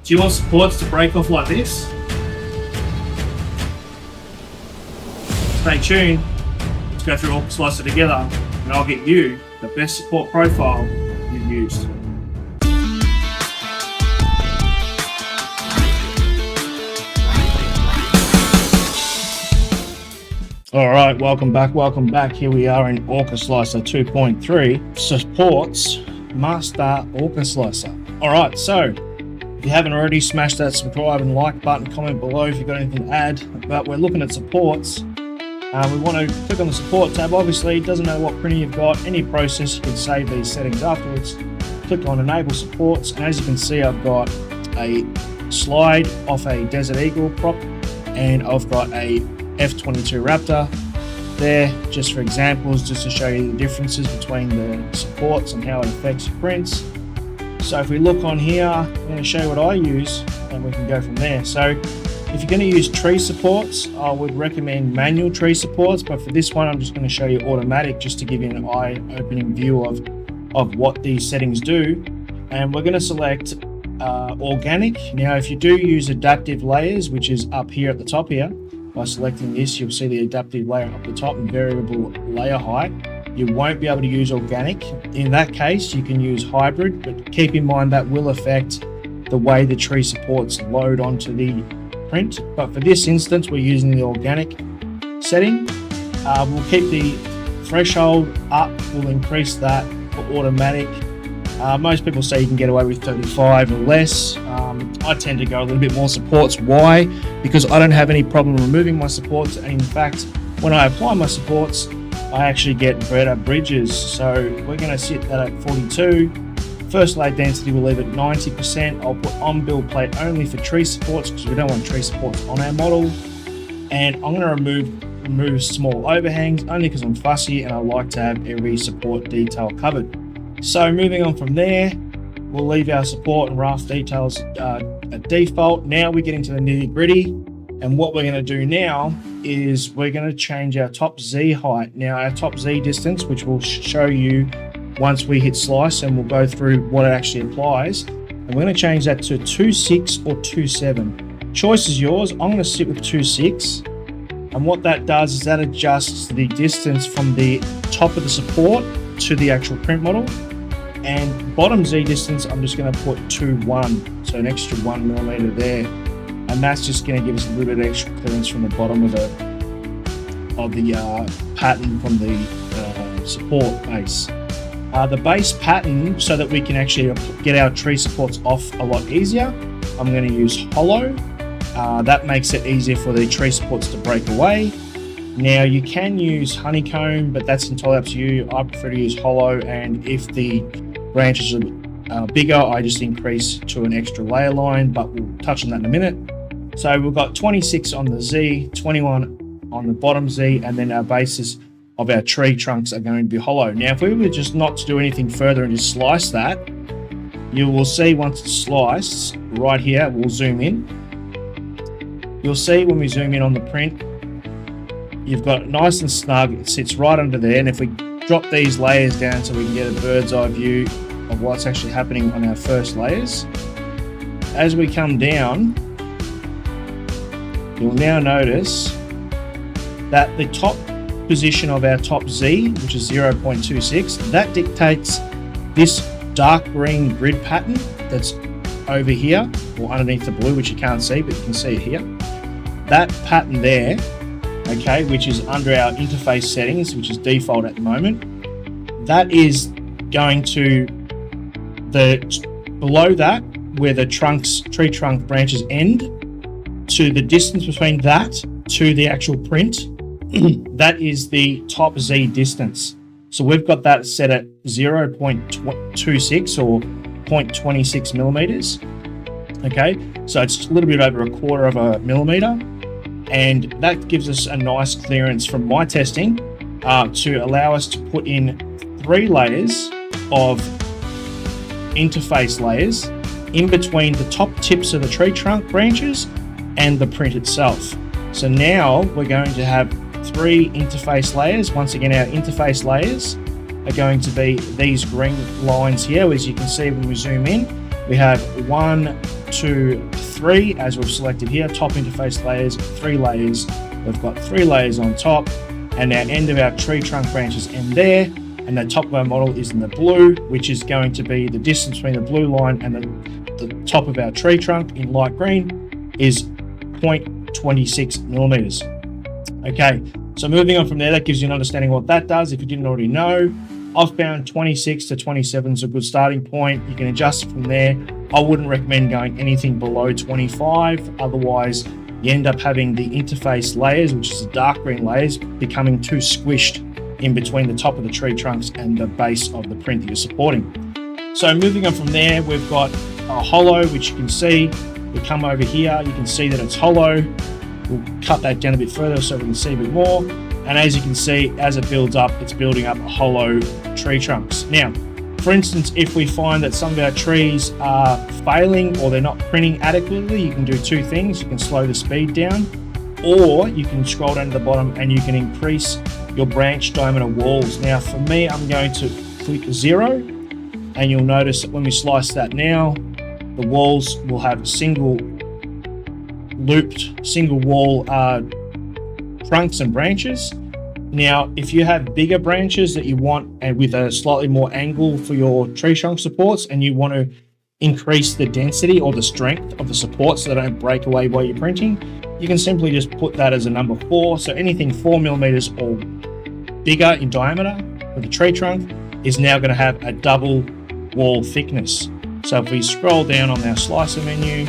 Do you want supports to break off like this? Stay tuned. Let's go through Orca Slicer together and I'll get you the best support profile you've used. All right, welcome back. Here we are in Orca Slicer 2.3, supports Master Orca Slicer. All right, so if you haven't already, smash that subscribe and like button, comment below if you've got anything to add. But we're looking at supports. We want to click on the support tab. Obviously, it doesn't matter what printer you've got, any process, you can save these settings afterwards. Click on enable supports, and as you can see, I've got a slide off a Desert Eagle prop, and I've got a F22 Raptor there, just for examples, just to show you the differences between the supports and how it affects your prints. So if we look on here, I'm going to show you what I use and we can go from there. So if you're going to use tree supports, I would recommend manual tree supports, but for this one I'm just going to show you automatic, just to give you an eye-opening view of what these settings do. And we're going to select organic. Now if you do use adaptive layers, which is up here at the top here, by selecting this, you'll see the adaptive layer up the top and variable layer height. You won't be able to use organic. In that case, you can use hybrid, but keep in mind that will affect the way the tree supports load onto the print. But for this instance, we're using the organic setting. We'll keep the threshold up, we'll increase that for automatic. Most people say you can get away with 35 or less. I tend to go a little bit more supports. Why? Because I don't have any problem removing my supports, and in fact, when I apply my supports, I actually get better bridges. So we're going to sit that at 42. First layer density we'll leave at 90%. I'll put on build plate only for tree supports because we don't want tree supports on our model. And I'm going to remove small overhangs only because I'm fussy and I like to have every support detail covered. So moving on from there, we'll leave our support and raft details at default. Now we get into the nitty gritty. And what we're going to do now is we're going to change our top Z height. Now our top Z distance, which we'll show you once we hit slice, and we'll go through what it actually applies. And we're going to change that to 2.6 or 2.7. Choice is yours. I'm going to sit with 2.6. And what that does is that adjusts the distance from the top of the support to the actual print model. And bottom Z distance, I'm just going to put 2.1. So an extra 1 millimeter there. And that's just going to give us a little bit of extra clearance from the bottom of the pattern from the support base. The base pattern, so that we can actually get our tree supports off a lot easier, I'm going to use hollow. That makes it easier for the tree supports to break away. Now you can use honeycomb, but that's entirely up to you. I prefer to use hollow, and if the branches are bigger, I just increase to an extra layer line, but we'll touch on that in a minute. So we've got 26 on the Z, 21 on the bottom Z, and then our bases of our tree trunks are going to be hollow. Now, if we were just not to do anything further and just slice that, you will see once it's sliced, right here, we'll zoom in. You'll see when we zoom in on the print, you've got it nice and snug, it sits right under there. And if we drop these layers down so we can get a bird's eye view of what's actually happening on our first layers, as we come down, you'll now notice that the top position of our top Z, which is 0.26, that dictates this dark green grid pattern that's over here, or underneath the blue, which you can't see, but you can see it here. That pattern there, okay, which is under our interface settings, which is default at the moment, that is going to below that, where the tree trunk branches end, to the distance between that to the actual print, that is the top Z distance. So we've got that set at 0.26 or 0.26 millimeters. Okay, so it's a little bit over 1/4 of a millimeter, and that gives us a nice clearance from my testing to allow us to put in 3 layers of interface layers in between the top tips of the tree trunk branches and the print itself. So now we're going to have 3 interface layers. Once again, our interface layers are going to be these green lines here, as you can see when we zoom in. We have 1, 2, 3, as we've selected here, top interface layers, 3 layers. We've got 3 layers on top, and our end of our tree trunk branches end there, and the top of our model is in the blue, which is going to be the distance between the blue line and the top of our tree trunk in light green is 0.26 millimeters. Okay, so moving on from there, that gives you an understanding what that does. If you didn't already know, I've found 26 to 27 is a good starting point. You can adjust from there. I wouldn't recommend going anything below 25. Otherwise, you end up having the interface layers, which is the dark green layers, becoming too squished in between the top of the tree trunks and the base of the print that you're supporting. So moving on from there, we've got a hollow, which you can see. We come over here, you can see that it's hollow. We'll cut that down a bit further so we can see a bit more. And as you can see, as it builds up, it's building up hollow tree trunks. Now, for instance, if we find that some of our trees are failing or they're not printing adequately, you can do 2 things. You can slow the speed down, or you can scroll down to the bottom and you can increase your branch diameter walls. Now, for me, I'm going to click 0, and you'll notice that when we slice that now, the walls will have single wall trunks and branches. Now, if you have bigger branches that you want and with a slightly more angle for your tree trunk supports, and you want to increase the density or the strength of the supports so they don't break away while you're printing, you can simply just put that as a number 4. So anything 4 millimeters or bigger in diameter for the tree trunk is now going to have a double wall thickness. So if we scroll down on our slicer menu,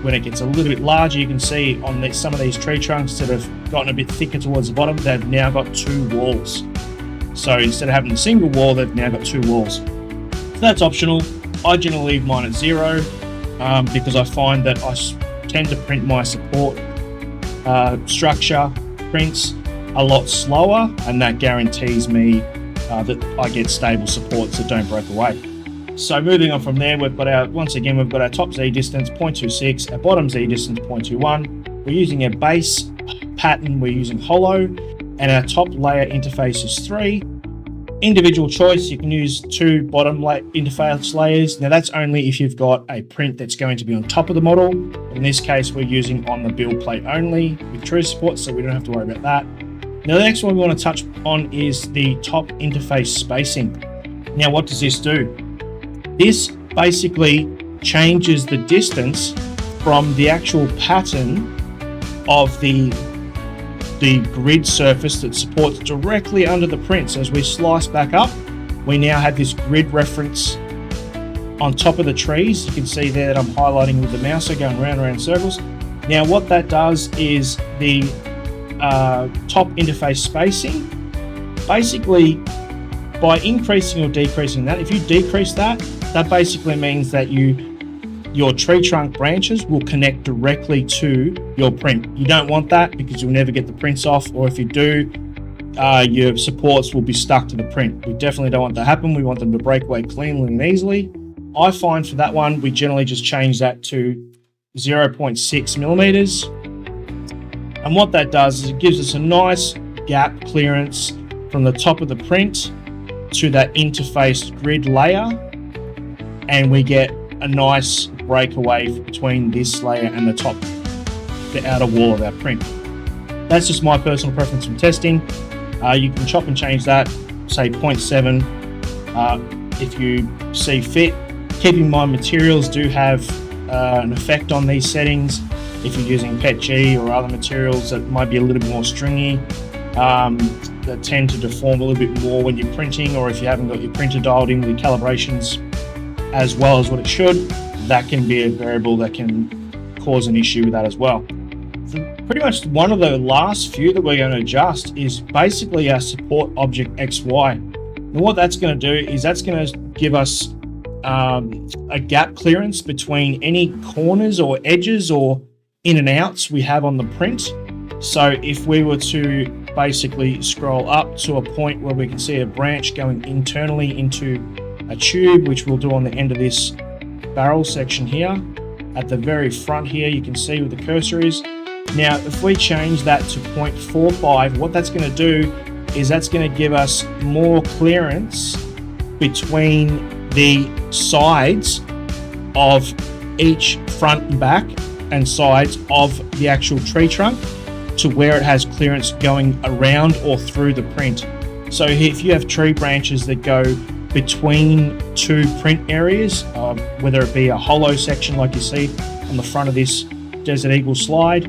when it gets a little bit larger, you can see on some of these tree trunks that have gotten a bit thicker towards the bottom, they've now got 2 walls. So instead of having a single wall, they've now got 2 walls. So that's optional. I generally leave mine at 0 because I find that I tend to print my support structure prints a lot slower, and that guarantees me that I get stable supports that don't break away. So moving on from there, we've got our top Z distance 0.26, our bottom Z distance 0.21. We're using a base pattern, we're using hollow, and our top layer interface is 3. Individual choice, you can use 2 bottom interface layers. Now that's only if you've got a print that's going to be on top of the model. In this case, we're using on the build plate only with true support, so we don't have to worry about that. Now the next one we want to touch on is the top interface spacing. Now what does this do? This basically changes the distance from the actual pattern of the grid surface that supports directly under the print. So as we slice back up, we now have this grid reference on top of the trees. You can see there that I'm highlighting with the mouse, so going round and round in circles. Now what that does is the top interface spacing, basically by increasing or decreasing that, if you decrease that, that basically means that your tree trunk branches will connect directly to your print. You don't want that because you'll never get the prints off, or if you do, your supports will be stuck to the print. We definitely don't want that to happen. We want them to break away cleanly and easily. I find for that one, we generally just change that to 0.6 millimeters. And what that does is it gives us a nice gap clearance from the top of the print to that interface grid layer, and we get a nice breakaway between this layer and the outer wall of our print. That's just my personal preference from testing. You can chop and change that, say 0.7 if you see fit. Keep in mind, materials do have an effect on these settings. If you're using PETG or other materials that might be a little bit more stringy, that tend to deform a little bit more when you're printing, or if you haven't got your printer dialed in with the calibrations as well as what it should, that can be a variable that can cause an issue with that as well. So pretty much one of the last few that we're going to adjust is basically our support object XY. And what that's going to do is that's going to give us a gap clearance between any corners or edges or in and outs we have on the print. So if we were to basically scroll up to a point where we can see a branch going internally into a tube, which we'll do on the end of this barrel section here. At the very front here, you can see where the cursor is. Now, if we change that to 0.45, what that's going to do is that's going to give us more clearance between the sides of each front and back and sides of the actual tree trunk to where it has clearance going around or through the print. So if you have tree branches that go between two print areas, whether it be a hollow section like you see on the front of this Desert Eagle slide,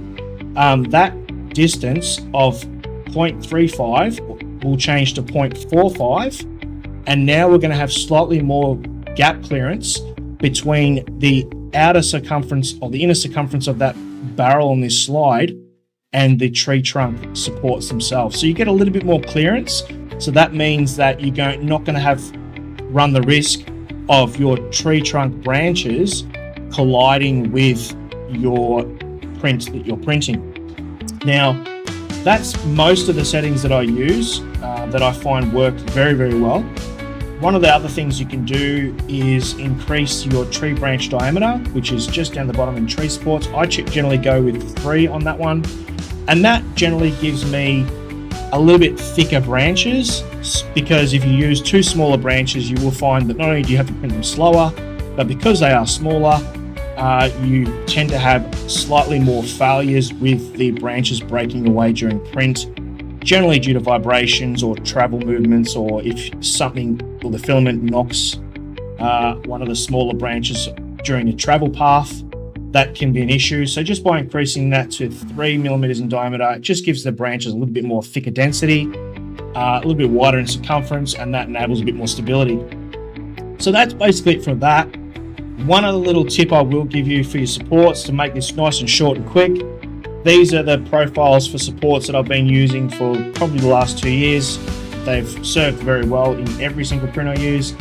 that distance of 0.35 will change to 0.45, and now we're going to have slightly more gap clearance between the outer circumference or the inner circumference of that barrel on this slide and the tree trunk supports themselves. So you get a little bit more clearance. So that means that you're not going to run the risk of your tree trunk branches colliding with your print that you're printing. Now, that's most of the settings that I use that I find work very, very well. One of the other things you can do is increase your tree branch diameter, which is just down the bottom in tree supports. I generally go with 3 on that one, and that generally gives me a little bit thicker branches, because if you use 2 smaller branches, you will find that not only do you have to print them slower, but because they are smaller, you tend to have slightly more failures with the branches breaking away during print, generally due to vibrations or travel movements, or if something or the filament knocks one of the smaller branches during a travel path, that can be an issue. So just by increasing that to 3 millimeters in diameter, it just gives the branches a little bit more thicker density, a little bit wider in circumference, and that enables a bit more stability. So that's basically it for that. One other little tip I will give you for your supports to make this nice and short and quick. These are the profiles for supports that I've been using for probably the last 2 years. They've served very well in every single print I use.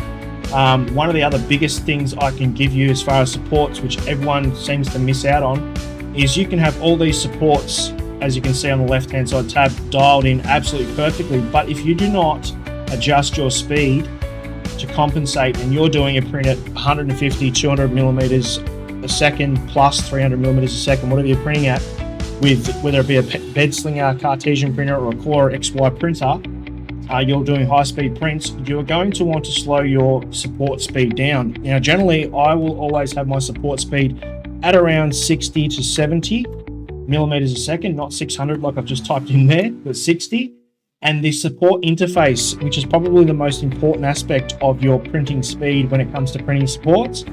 One of the other biggest things I can give you as far as supports, which everyone seems to miss out on, is you can have all these supports, as you can see on the left hand side tab, dialed in absolutely perfectly. But if you do not adjust your speed to compensate, and you're doing a print at 150, 200 millimeters a second plus 300 millimeters a second, whatever you're printing at, with whether it be a bed slinger Cartesian printer or a Core XY printer, you're doing high-speed prints, you're going to want to slow your support speed down. Now, generally, I will always have my support speed at around 60 to 70 millimeters a second, not 600 like I've just typed in there, but 60. And the support interface, which is probably the most important aspect of your printing speed when it comes to printing supports,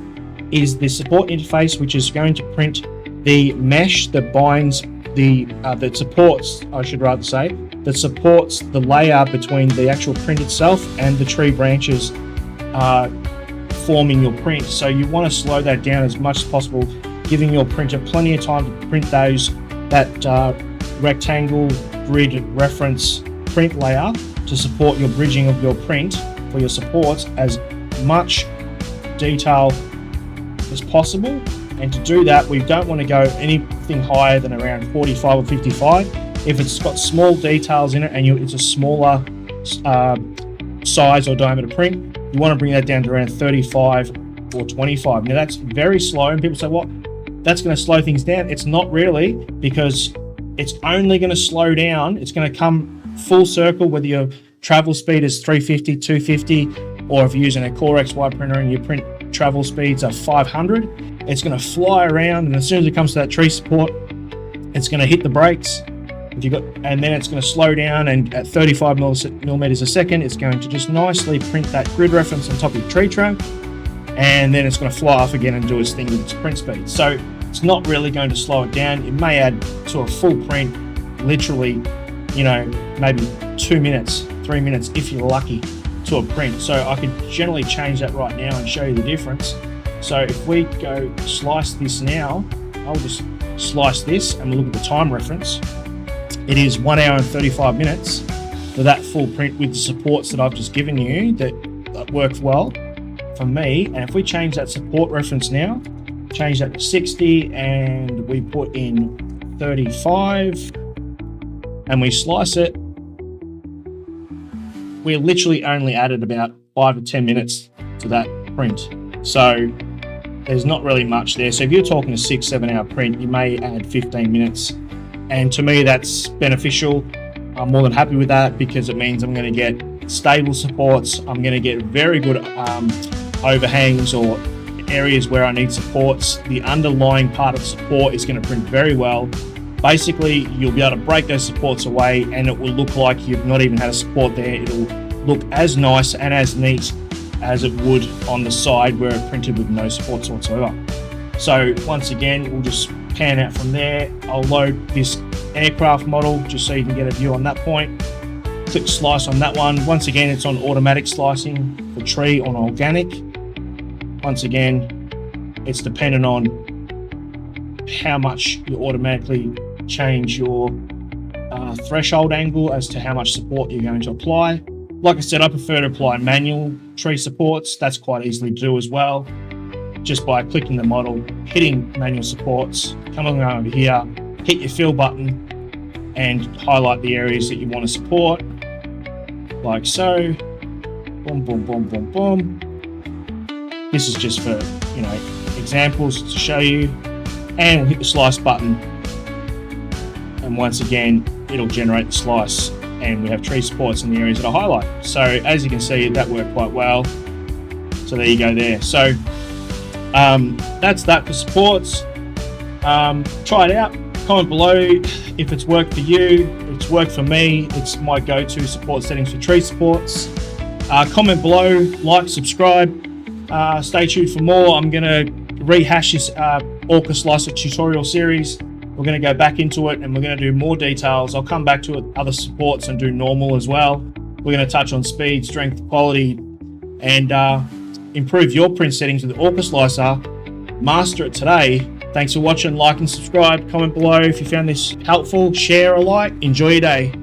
is the support interface, which is going to print the mesh that binds that supports the layer between the actual print itself and the tree branches forming your print. So you want to slow that down as much as possible, giving your printer plenty of time to print that rectangle grid reference print layer to support your bridging of your print for your supports as much detail as possible. And to do that, we don't want to go anything higher than around 45 or 55. If it's got small details in it and it's a smaller size or diameter print, you want to bring that down to around 35 or 25. Now that's very slow, and people say, well, that's going to slow things down. It's not really, because it's only going to slow down. It's going to come full circle whether your travel speed is 350, 250, or if you're using a Core XY printer and your print travel speeds are 500, it's going to fly around, and as soon as it comes to that tree support, it's going to hit the brakes. And then it's going to slow down, and at 35 millimeters a second, it's going to just nicely print that grid reference on top of your tree trunk, and then it's going to fly off again and do its thing with its print speed. So it's not really going to slow it down. It may add to a full print, literally, maybe 2 minutes, 3 minutes if you're lucky to a print. So I could generally change that right now and show you the difference. So if we go slice this now, I'll just slice this and we'll look at the time reference. It is 1 hour and 35 minutes for that full print with the supports that I've just given you that works well for me. And if we change that support reference now, change that to 60, and we put in 35 and we slice it, we literally only added about 5 to 10 minutes to that print. So there's not really much there. So if you're talking a 6-7 hour print, you may add 15 minutes. And to me, that's beneficial. I'm more than happy with that, because it means I'm going to get stable supports. I'm going to get very good overhangs or areas where I need supports, the underlying part of support is going to print very well. Basically, you'll be able to break those supports away and it will look like you've not even had a support there. It'll look as nice and as neat as it would on the side where it printed with no supports whatsoever. So once again, we'll just pan out from there. I'll load this aircraft model just so you can get a view on that point. Click slice on that one. Once again, it's on automatic slicing for tree on organic. Once again, it's dependent on how much you automatically change your threshold angle as to how much support you're going to apply. Like I said, I prefer to apply manual tree supports. That's quite easily to do as well. Just by clicking the model, hitting manual supports, coming over here, hit your fill button and highlight the areas that you want to support, like so. Boom, boom, boom, boom, boom. This is just for, examples to show you. And we'll hit the slice button. And once again, it'll generate the slice. And we have tree supports in the areas that I highlight. So as you can see, that worked quite well. So there you go there. So that's that for supports. Try it out. Comment below if it's worked for you. If it's worked for me, it's my go-to support settings for tree supports. Comment below, like, subscribe. Stay tuned for more. I'm going to rehash this Orca Slicer tutorial series. We're going to go back into it and we're going to do more details. I'll come back to it, other supports, and do normal as well. We're going to touch on speed, strength, quality, and improve your print settings with the Orca Slicer. Master it today. Thanks for watching. Like and subscribe. Comment below if you found this helpful. Share or like. Enjoy your day.